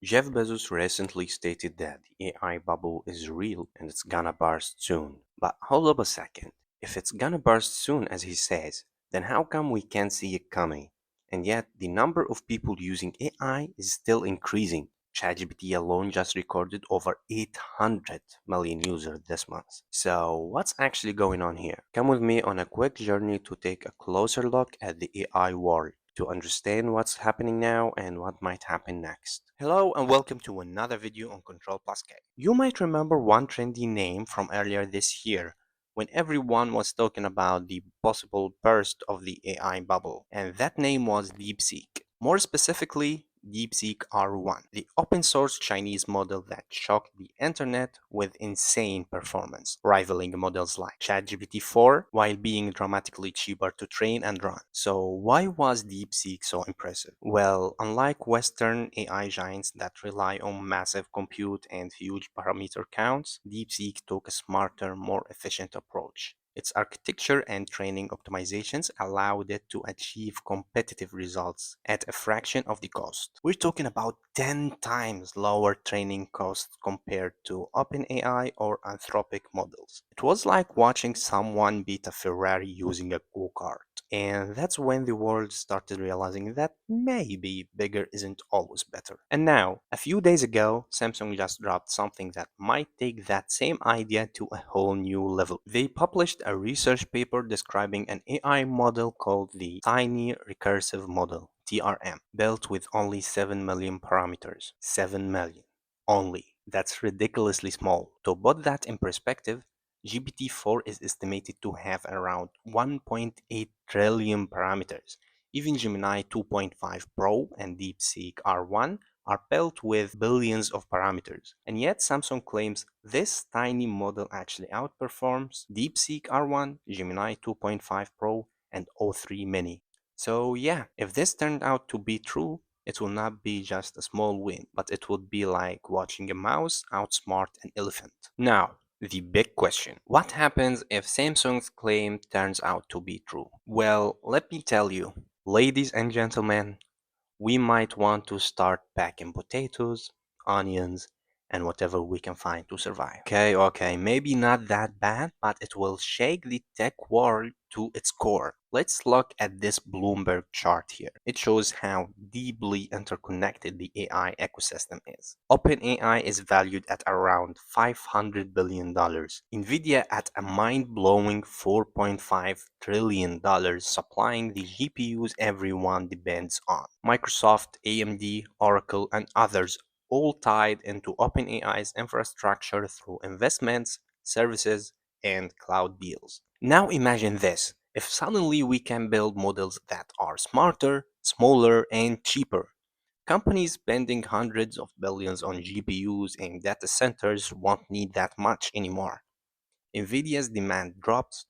Jeff Bezos recently stated that the AI bubble is real and it's gonna burst soon. But hold up a second. If it's gonna burst soon, as he says, then how come we can't see it coming? And yet, the number of people using AI is still increasing. ChatGPT alone just recorded over 800 million users this month. So, what's actually going on here? Come with me on a quick journey to take a closer look at the AI world to understand what's happening now and what might happen next. Hello and welcome to another video on Control Plus K. You might remember one trendy name from earlier this year when everyone was talking about the possible burst of the AI bubble, and that name was DeepSeek. More specifically, DeepSeek R1, the open source Chinese model that shocked the internet with insane performance, rivaling models like ChatGPT 4 while being dramatically cheaper to train and run. So, why was DeepSeek so impressive? Well, unlike Western AI giants that rely on massive compute and huge parameter counts, DeepSeek took a smarter, more efficient approach. Its architecture and training optimizations allowed it to achieve competitive results at a fraction of the cost. We're talking about 10 times lower training costs compared to OpenAI or Anthropic models. It was like watching someone beat a Ferrari using a go-kart. And that's when the world started realizing that maybe bigger isn't always better. And now, a few days ago, Samsung just dropped something that might take that same idea to a whole new level. They published a research paper describing an AI model called the Tiny Recursive Model, TRM, built with only 7 million parameters. 7 million. Only. That's ridiculously small. To put that in perspective, GPT-4 is estimated to have around 1.8 trillion parameters. Even Gemini 2.5 Pro and DeepSeek R1 are built with billions of parameters. And yet Samsung claims this tiny model actually outperforms DeepSeek R1, Gemini 2.5 Pro, and O3 Mini. So yeah, if this turned out to be true, it will not be just a small win, but it would be like watching a mouse outsmart an elephant. Now, the big question. What happens if Samsung's claim turns out to be true? Well, let me tell you, ladies and gentlemen, we might want to start packing potatoes, onions, and whatever we can find to survive. Okay, maybe not that bad, but it will shake the tech world to its core. Let's look at this Bloomberg chart here. It shows how deeply interconnected the AI ecosystem is. OpenAI is valued at around $500 billion, nvidia at a mind-blowing $4.5 trillion, supplying the GPUs everyone depends on. Microsoft, AMD, Oracle, and others all tied into OpenAI's infrastructure through investments, services, and cloud deals. Now imagine this. If suddenly we can build models that are smarter, smaller, and cheaper, companies spending hundreds of billions on GPUs and data centers won't need that much anymore. Nvidia's demand drops,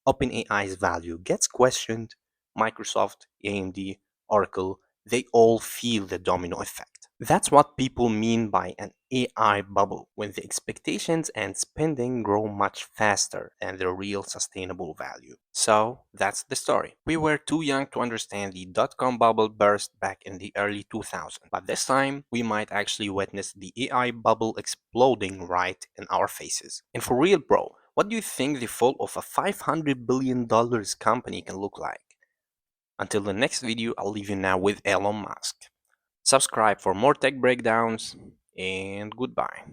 OpenAI's value gets questioned, Microsoft, AMD, Oracle, they all feel the domino effect. That's what people mean by an AI bubble, when the expectations and spending grow much faster than the real sustainable value. So that's the story. We were too young to understand the dot-com bubble burst back in the early 2000s, but this time we might actually witness the AI bubble exploding right in our faces. And for real, bro, what do you think the fall of a $500 billion company can look like? Until the next video, I'll leave you now with Elon Musk. Subscribe for more tech breakdowns, and goodbye.